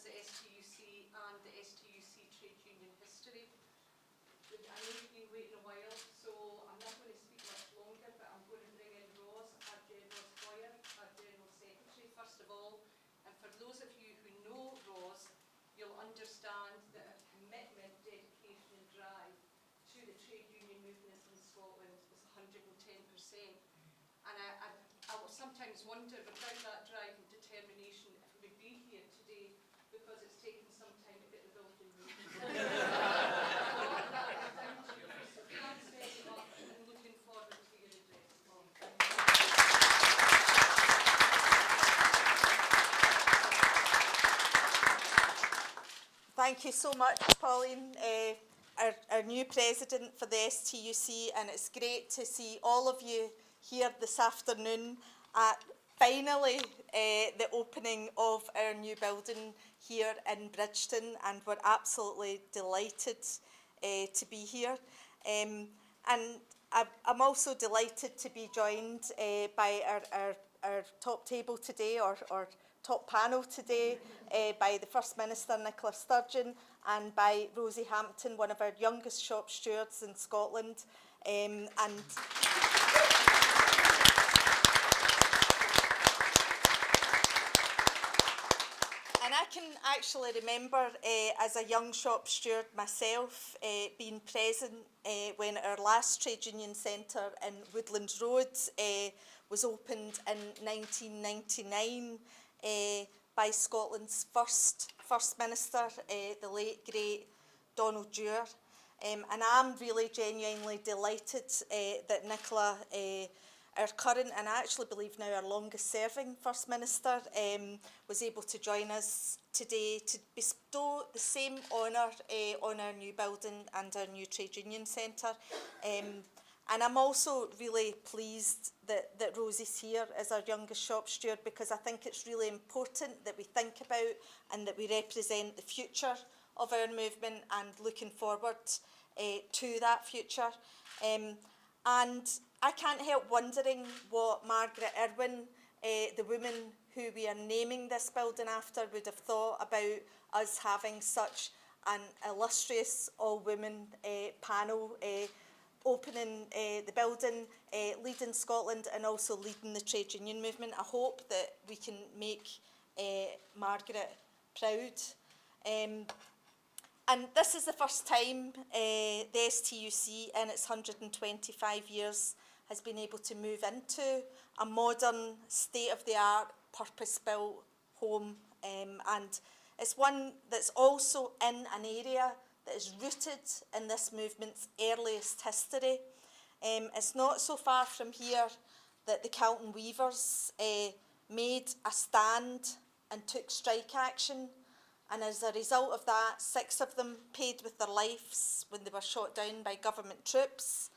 the STUC and the STUC trade union history. I know you've been waiting a while, so I'm not going to speak much longer, but I'm going to bring in Ros Boyer, our General Secretary, first of all. And for those of you who know Ros, you'll understand that her commitment, dedication and drive to the trade union movement in Scotland is 110%. And I will sometimes wonder, without that drive and determination, if we would be here today, because it's taken some time to get the building moved. So thanks very much, and looking forward to your address. Thank you so much, Pauline, our new president for the STUC, and it's great to see all of you here this afternoon at finally the opening of our new building here in Bridgeton, and we're absolutely delighted to be here. And I'm also delighted to be joined by our top table today, or top panel today, by the First Minister Nicola Sturgeon and by Rosie Hampton, one of our youngest shop stewards in Scotland. And I can actually remember as a young shop steward myself being present when our last trade union centre in Woodlands Road was opened in 1999 by Scotland's First Minister, the late great Donald Dewar. And I'm really genuinely delighted that Nicola, our current, and I actually believe now our longest serving First Minister, was able to join us today to bestow the same honour on our new building and our new trade union centre. And I'm also really pleased that Rosie's here as our youngest shop steward, because I think it's really important that we think about and that we represent the future of our movement and looking forward to that future. And I can't help wondering what Margaret Irwin, the woman who we are naming this building after, would have thought about us having such an illustrious all-women panel opening the building, leading Scotland and also leading the trade union movement. I hope that we can make Margaret proud. And this is the first time the STUC in its 125 years has been able to move into a modern, state-of-the-art, purpose-built home. And it's one that's also in an area that is rooted in this movement's earliest history. It's not so far from here that the Calton Weavers made a stand and took strike action. And as a result of that, 6 of them paid with their lives when they were shot down by government troops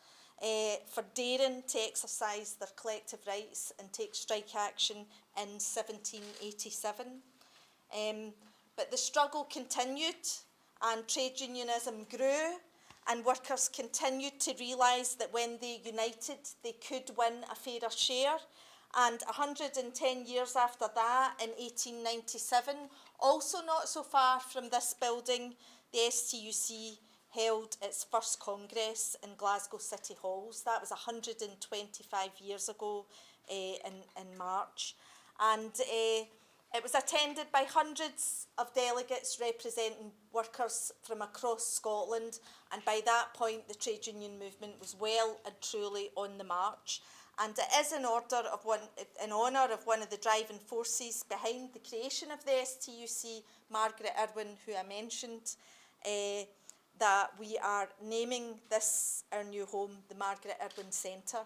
for daring to exercise their collective rights and take strike action in 1787. But the struggle continued and trade unionism grew, and workers continued to realise that when they united, they could win a fairer share. And 110 years after that, in 1897, also not so far from this building, the STUC held its first Congress in Glasgow City Halls. That was 125 years ago in March. And it was attended by hundreds of delegates representing workers from across Scotland. And by that point, the trade union movement was well and truly on the march. And it is in honour of one of the driving forces behind the creation of the STUC, Margaret Irwin, who I mentioned, that we are naming this, our new home, the Margaret Irwin Centre.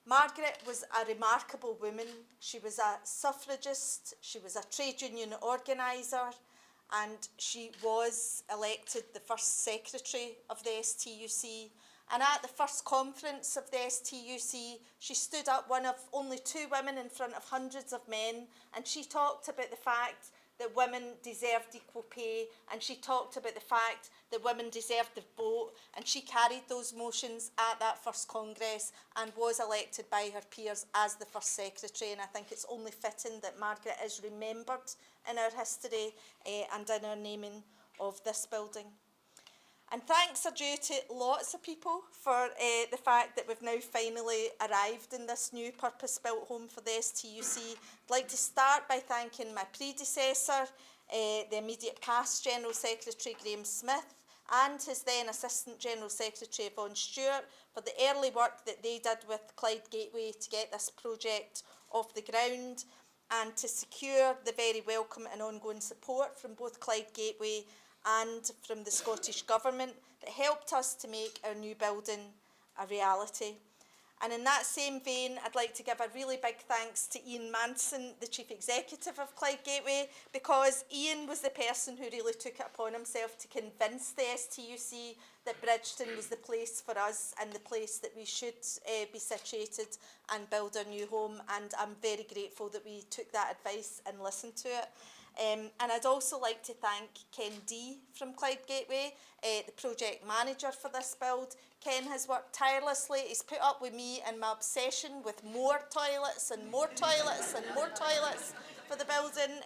Margaret was a remarkable woman. She was a suffragist, she was a trade union organiser, and she was elected the first secretary of the STUC. And at the first conference of the STUC, she stood up, one of only 2 women in front of hundreds of men, and she talked about the fact that women deserved equal pay, and she talked about the fact that women deserved the vote, and she carried those motions at that first Congress and was elected by her peers as the first secretary, and I think it's only fitting that Margaret is remembered in our history and in our naming of this building. And thanks are due to lots of people for the fact that we've now finally arrived in this new purpose-built home for the STUC. I'd like to start by thanking my predecessor, the immediate past General Secretary Graham Smith, and his then Assistant General Secretary Yvonne Stewart for the early work that they did with Clyde Gateway to get this project off the ground and to secure the very welcome and ongoing support from both Clyde Gateway and from the Scottish Government that helped us to make our new building a reality. And in that same vein, I'd like to give a really big thanks to Ian Manson, the Chief Executive of Clyde Gateway, because Ian was the person who really took it upon himself to convince the STUC that Bridgeton was the place for us and the place that we should be situated and build our new home. And I'm very grateful that we took that advice and listened to it. And I'd also like to thank Ken D from Clyde Gateway, the project manager for this build. Ken has worked tirelessly. He's put up with me and my obsession with more toilets and more toilets and more toilets for the building.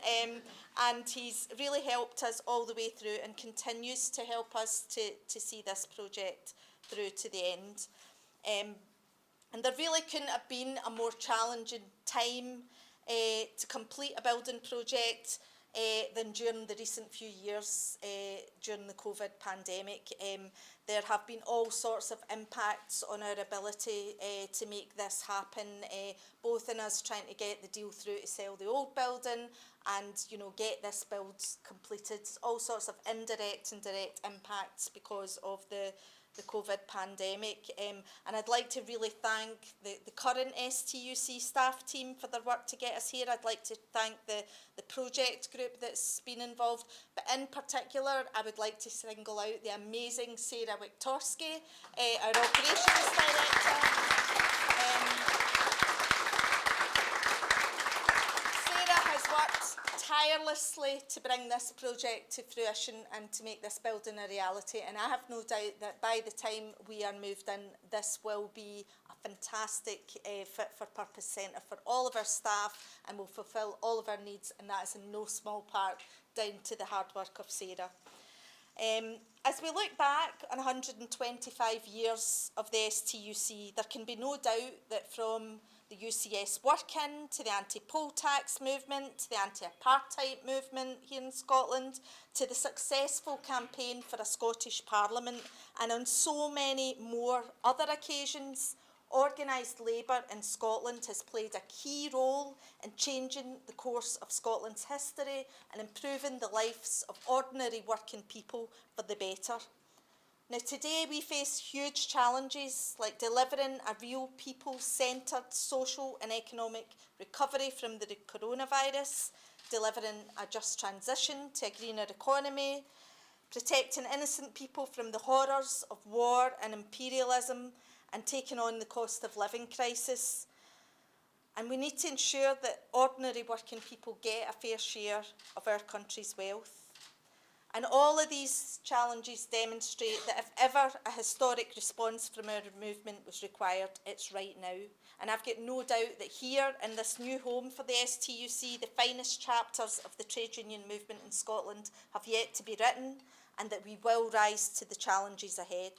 And he's really helped us all the way through and continues to help us to see this project through to the end. And there really couldn't have been a more challenging time to complete a building project than during the recent few years during the COVID pandemic. There have been all sorts of impacts on our ability to make this happen, both in us trying to get the deal through to sell the old building and, you know, get this build completed. All sorts of indirect and direct impacts because of the COVID pandemic. And I'd like to really thank the current STUC staff team for their work to get us here. I'd like to thank the project group that's been involved, but in particular, I would like to single out the amazing Sarah Wiktorski, our operations director. Sarah has worked tirelessly to bring this project to fruition and to make this building a reality, and I have no doubt that by the time we are moved in, this will be a fantastic fit for purpose centre for all of our staff and will fulfil all of our needs, and that is in no small part down to the hard work of Sarah. As we look back on 125 years of the STUC, there can be no doubt that from the UCS work-in, to the anti-poll tax movement, to the anti-apartheid movement here in Scotland, to the successful campaign for a Scottish Parliament, and on so many more other occasions, organised labour in Scotland has played a key role in changing the course of Scotland's history and improving the lives of ordinary working people for the better. Now, today we face huge challenges like delivering a real people-centred social and economic recovery from the coronavirus, delivering a just transition to a greener economy, protecting innocent people from the horrors of war and imperialism, and taking on the cost of living crisis. And we need to ensure that ordinary working people get a fair share of our country's wealth. And all of these challenges demonstrate that if ever a historic response from our movement was required, it's right now. And I've got no doubt that here in this new home for the STUC, the finest chapters of the trade union movement in Scotland have yet to be written, and that we will rise to the challenges ahead.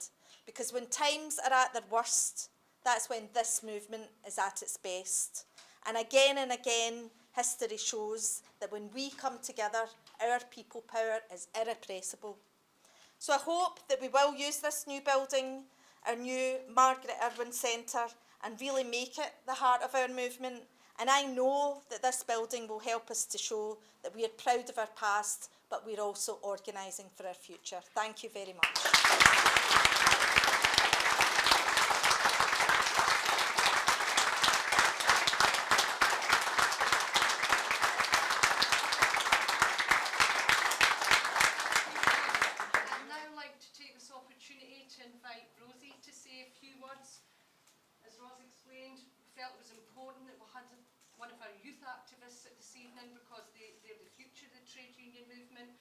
Because when times are at their worst, that's when this movement is at its best. And again, history shows that when we come together, our people power is irrepressible. So I hope that we will use this new building, our new Margaret Irwin Centre, and really make it the heart of our movement. And I know that this building will help us to show that we are proud of our past, but we're also organising for our future. Thank you very much. Felt it was important that we had one of our youth activists this evening because they're the future of the trade union movement.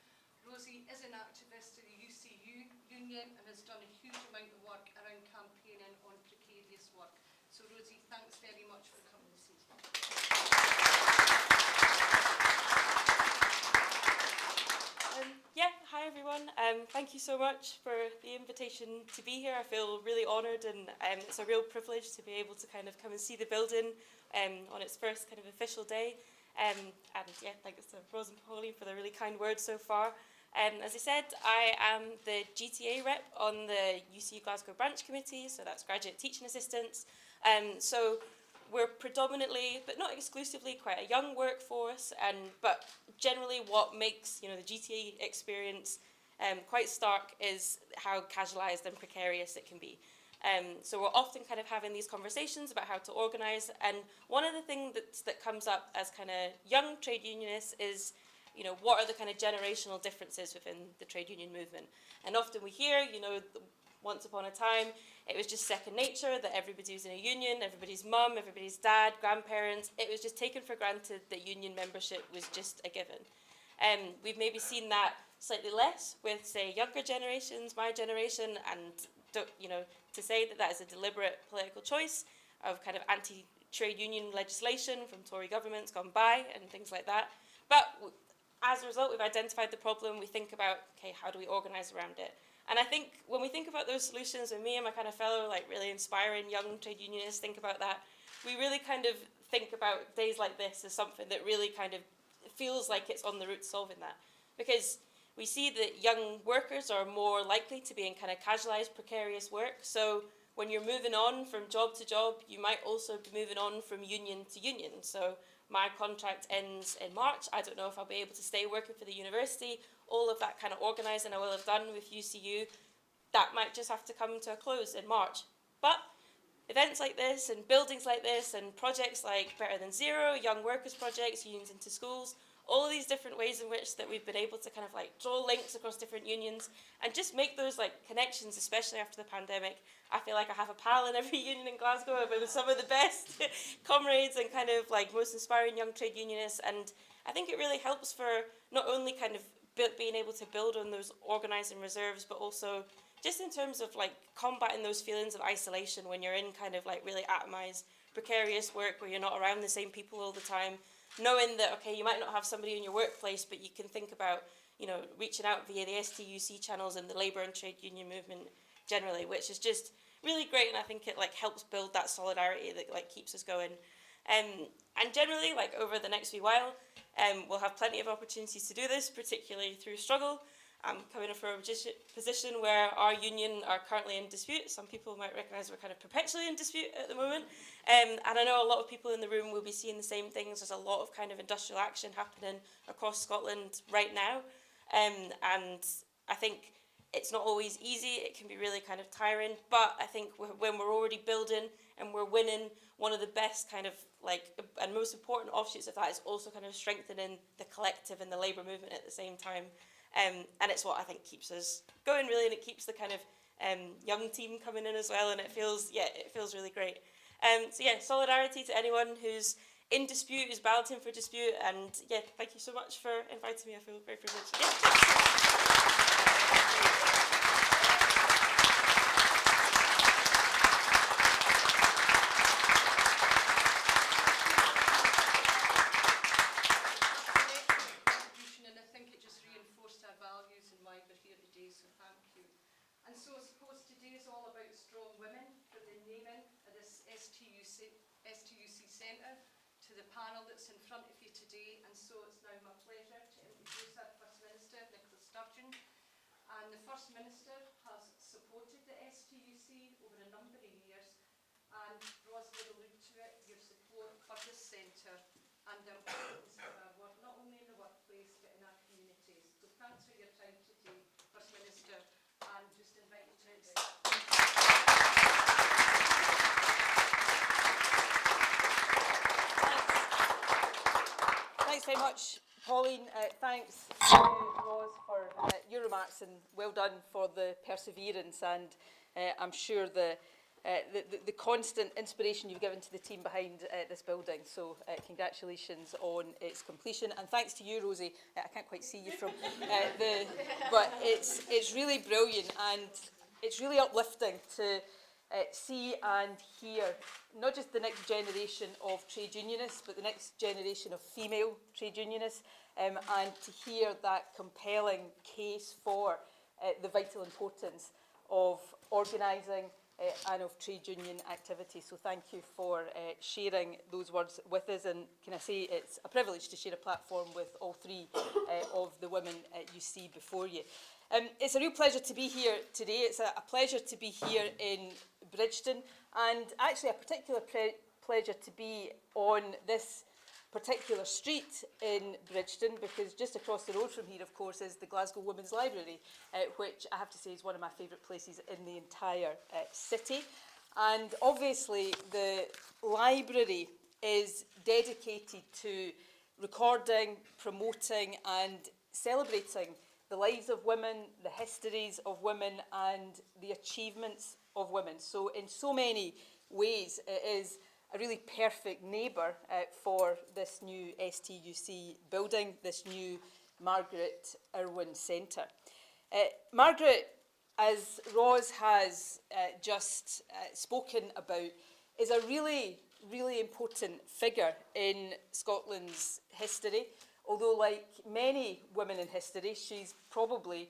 Rosie is an activist in the UCU union and has done a huge amount of work around campaigning on precarious work. So Rosie, thanks very much for coming this evening. Hi everyone. Thank you so much for the invitation to be here. I feel really honoured, and it's a real privilege to be able to kind of come and see the building on its first kind of official day. Thanks to Rose and Pauline for the really kind words so far. As I said, I am the GTA rep on the UCU Glasgow Branch Committee, so that's Graduate Teaching Assistants. So we're predominantly, but not exclusively, quite a young workforce, but generally what makes the GTA experience quite stark is how casualised and precarious it can be. So we're often kind of having these conversations about how to organise, and one of the things that comes up as kind of young trade unionists is, what are the kind of generational differences within the trade union movement? And often we hear, once upon a time, it was just second nature that everybody was in a union, everybody's mum, everybody's dad, grandparents. It was just taken for granted that union membership was just a given. We've maybe seen that slightly less with, say, younger generations, my generation, and to say that is a deliberate political choice of kind of anti-trade union legislation from Tory governments gone by and things like that. But as a result, we've identified the problem. We think about, okay, how do we organise around it? And I think when we think about those solutions, and me and my kind of fellow, really inspiring young trade unionists think about that, we really kind of think about days like this as something that really kind of feels like it's on the route to solving that. Because we see that young workers are more likely to be in kind of casualised, precarious work. So when you're moving on from job to job, you might also be moving on from union to union. So my contract ends in March. I don't know if I'll be able to stay working for the university. All of that kind of organising I will have done with UCU, that might just have to come to a close in March. But events like this and buildings like this and projects like Better Than Zero, Young Workers Projects, Unions into Schools, all of these different ways in which that we've been able to kind of draw links across different unions and just make those connections, especially after the pandemic. I feel like I have a pal in every union in Glasgow. I've been with some of the best comrades and kind of most inspiring young trade unionists, and I think it really helps for not only kind of being able to build on those organising reserves, but also just in terms of combating those feelings of isolation when you're in kind of really atomised, precarious work where you're not around the same people all the time, knowing that, okay, you might not have somebody in your workplace, but you can think about, reaching out via the STUC channels and the labour and trade union movement generally, which is just really great, and I think it helps build that solidarity that keeps us going. And generally, over the next wee while, we'll have plenty of opportunities to do this, particularly through struggle. I'm coming from a position where our union are currently in dispute. Some people might recognise we're kind of perpetually in dispute at the moment. And I know a lot of people in the room will be seeing the same things. There's a lot of kind of industrial action happening across Scotland right now. And I think it's not always easy. It can be really kind of tiring. But I think when we're already building and we're winning, one of the best kind of and most important offshoots of that is also kind of strengthening the collective and the labour movement at the same time. And it's what I think keeps us going really, and it keeps the kind of young team coming in as well, and it feels really great. Solidarity to anyone who's in dispute, who's balloting for dispute, and thank you so much for inviting me. I feel very privileged. And so I suppose today is all about strong women for the naming of this STUC Centre to the panel that's in front of you today. And so it's now my pleasure to introduce our First Minister, Nicola Sturgeon. And the First Minister has supported the STUC over a number of years, and Ros will allude to it, your support for this centre and the importance of our work, not only in the workplace but in our communities. So thanks for your time today, First Minister. And just invite you to Thanks very much, Pauline. Thanks to Ros for your remarks, and well done for the perseverance. And I'm sure the the constant inspiration you've given to the team behind this building. So congratulations on its completion, and thanks to you, Rosie. I can't quite see you from but it's really brilliant, and it's really uplifting to see and hear not just the next generation of trade unionists, but the next generation of female trade unionists, and to hear that compelling case for the vital importance of organising and of trade union activity. So thank you for sharing those words with us, and can I say it's a privilege to share a platform with all three of the women you see before you. It's a real pleasure to be here today. It's a pleasure to be here in Bridgeton, and actually a particular pleasure to be on this particular street in Bridgeton, because just across the road from here, of course, is the Glasgow Women's Library, which I have to say is one of my favourite places in the entire city. And obviously the library is dedicated to recording, promoting and celebrating the lives of women, the histories of women and the achievements of women. So in so many ways it is a really perfect neighbour for this new STUC building, this new Margaret Irwin Centre. Margaret, as Ros has just spoken about, is a really, really important figure in Scotland's history. Although, like many women in history, she's probably,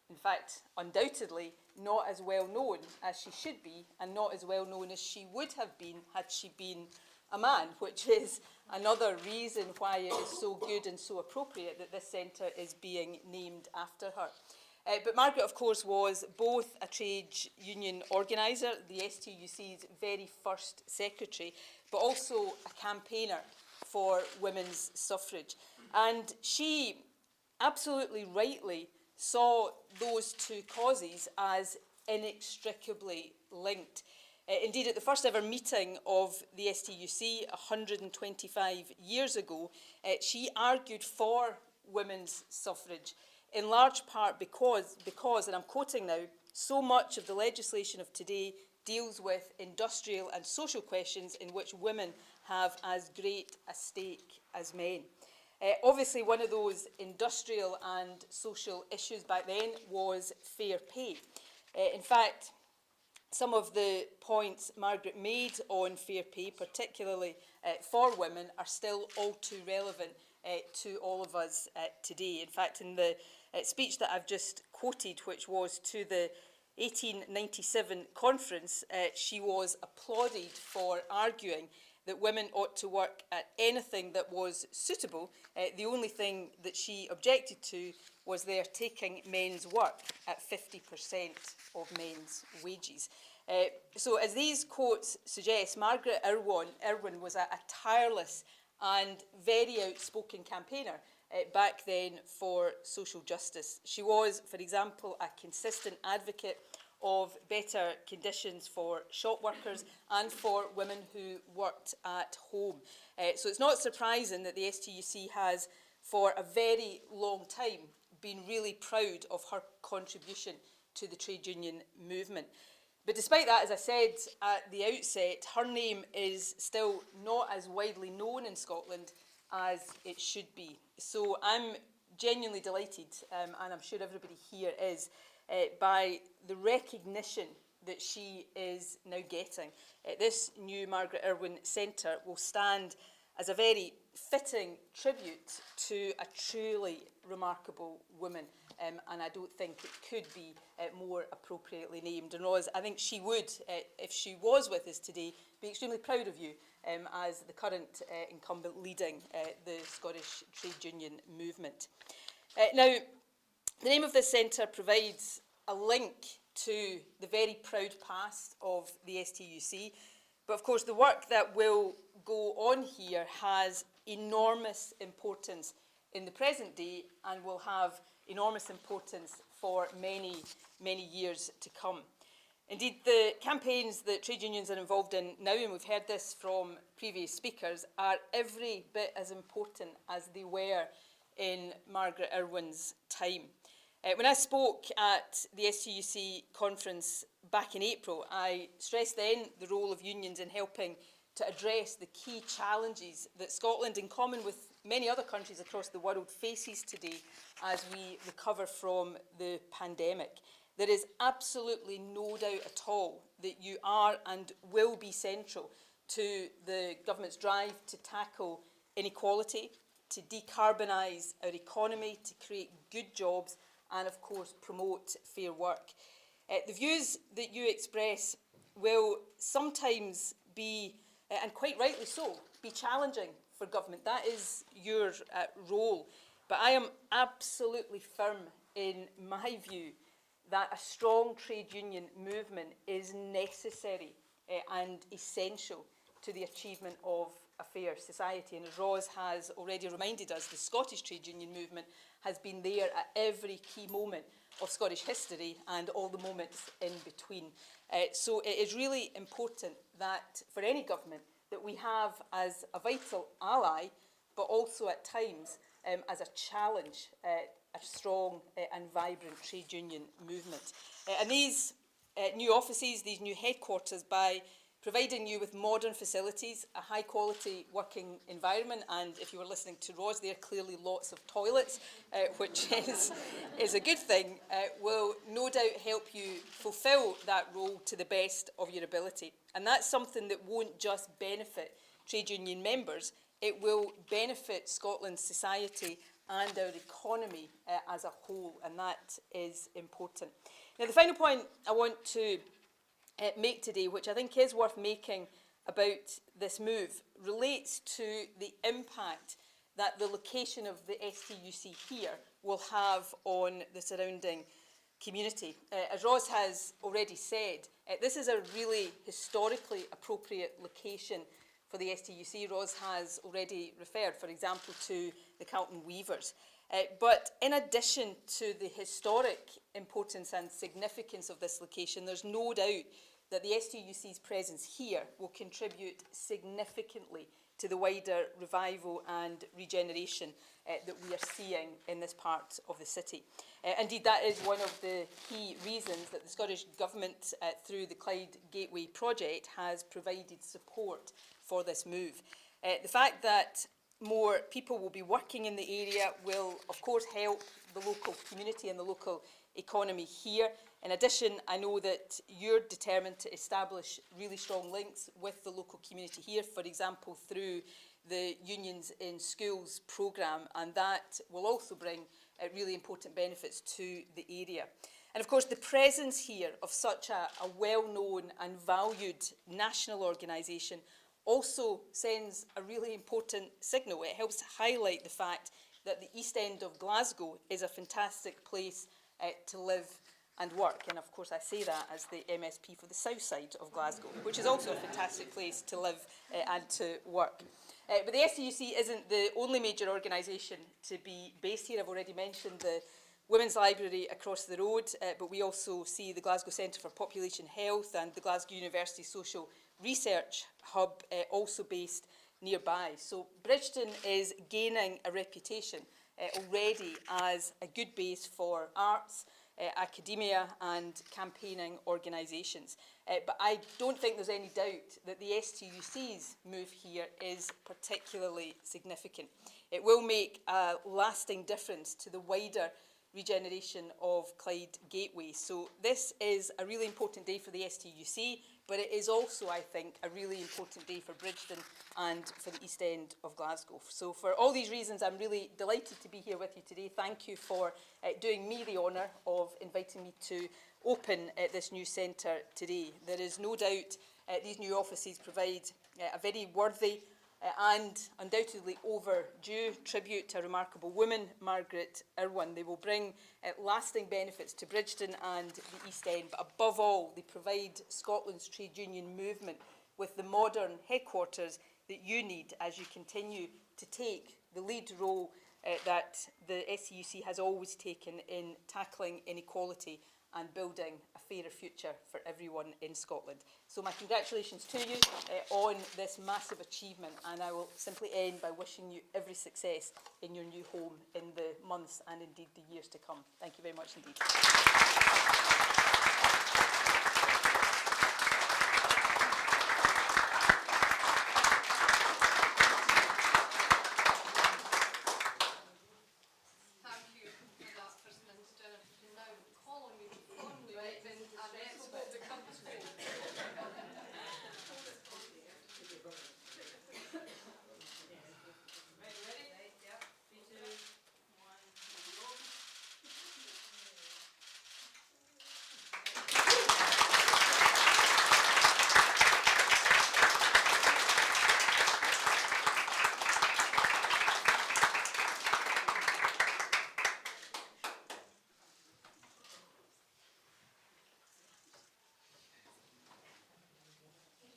in fact, undoubtedly, not as well known as she should be, and not as well known as she would have been had she been a man, which is another reason why it is so good and so appropriate that this centre is being named after her. But Margaret, of course, was both a trade union organiser, the STUC's very first secretary, but also a campaigner for women's suffrage. And she absolutely rightly saw those two causes as inextricably linked. Indeed, at the first ever meeting of the STUC 125 years ago, she argued for women's suffrage, in large part because, and I'm quoting now, so much of the legislation of today deals with industrial and social questions in which women have as great a stake as men. Obviously, one of those industrial and social issues back then was fair pay. In fact, some of the points Margaret made on fair pay, particularly for women, are still all too relevant to all of us today. In fact, in the speech that I've just quoted, which was to the 1897 conference, she was applauded for arguing that women ought to work at anything that was suitable. The only thing that she objected to was their taking men's work at 50% of men's wages. So as these quotes suggest, Margaret Irwin was a tireless and very outspoken campaigner back then for social justice. She was, for example, a consistent advocate of better conditions for shop workers and for women who worked at home. So it's not surprising that the STUC has, for a very long time, been really proud of her contribution to the trade union movement. But despite that, as I said at the outset, her name is still not as widely known in Scotland as it should be. So I'm genuinely delighted, and I'm sure everybody here is, by the recognition that she is now getting. This new Margaret Irwin Centre will stand as a very fitting tribute to a truly remarkable woman, and I don't think it could be more appropriately named. And Ros, I think she would, if she was with us today, be extremely proud of you as the current incumbent leading the Scottish trade union movement. Now, the name of this centre provides a link to the very proud past of the STUC, but of course the work that will go on here has enormous importance in the present day and will have enormous importance for many, many years to come. Indeed, the campaigns that trade unions are involved in now, and we've heard this from previous speakers, are every bit as important as they were in Margaret Irwin's time. When I spoke at the STUC conference back in April, I stressed then the role of unions in helping to address the key challenges that Scotland, in common with many other countries across the world, faces today as we recover from the pandemic. There is absolutely no doubt at all that you are and will be central to the government's drive to tackle inequality, to decarbonise our economy, to create good jobs and, of course, promote fair work. The views that you express will sometimes be, and quite rightly so, be challenging for government. That is your role. But I am absolutely firm in my view that a strong trade union movement is necessary and essential to the achievement of a fair society. And as Ros has already reminded us, the Scottish trade union movement has been there at every key moment of Scottish history and all the moments in between. So it is really important that for any government that we have as a vital ally, but also at times as a challenge, a strong and vibrant trade union movement. And these new offices, these new headquarters, by providing you with modern facilities, a high quality working environment, and if you were listening to Ros there, clearly lots of toilets, which is a good thing, will no doubt help you fulfil that role to the best of your ability. And that's something that won't just benefit trade union members, it will benefit Scotland's society and our economy as a whole, and that is important. Now, the final point I want to make today, which I think is worth making about this move, relates to the impact that the location of the STUC here will have on the surrounding community. As Ros has already said, this is a really historically appropriate location for the STUC. Ros has already referred, for example, to the Carlton Weavers. But in addition to the historic importance and significance of this location, there's no doubt that the STUC's presence here will contribute significantly to the wider revival and regeneration that we are seeing in this part of the city. Indeed, that is one of the key reasons that the Scottish Government, through the Clyde Gateway project, has provided support for this move. The fact that more people will be working in the area will, of course, help the local community and the local economy here. In addition, I know that you're determined to establish really strong links with the local community here, for example, through the Unions in Schools programme, and that will also bring really important benefits to the area. And of course, the presence here of such a well-known and valued national organisation also sends a really important signal. It helps to highlight the fact that the East End of Glasgow is a fantastic place to live and work. And of course, I say that as the MSP for the south side of Glasgow, which is also a fantastic place to live and to work. But the STUC isn't the only major organisation to be based here. I've already mentioned the Women's Library across the road, but we also see the Glasgow Centre for Population Health and the Glasgow University Social Research Hub also based nearby. So Bridgeton is gaining a reputation already as a good base for arts, academia and campaigning organisations. But I don't think there's any doubt that the STUC's move here is particularly significant. It will make a lasting difference to the wider regeneration of Clyde Gateway. So this is a really important day for the STUC, but it is also, I think, a really important day for Bridgeton and for the East End of Glasgow. So for all these reasons, I'm really delighted to be here with you today. Thank you for doing me the honour of inviting me to open this new centre today. There is no doubt these new offices provide a very worthy and undoubtedly overdue tribute to a remarkable woman, Margaret Irwin. They will bring lasting benefits to Bridgeton and the East End, but above all, they provide Scotland's trade union movement with the modern headquarters that you need as you continue to take the lead role that the STUC has always taken in tackling inequality and building a fairer future for everyone in Scotland. So my congratulations to you on this massive achievement, and I will simply end by wishing you every success in your new home in the months and indeed the years to come. Thank you very much indeed.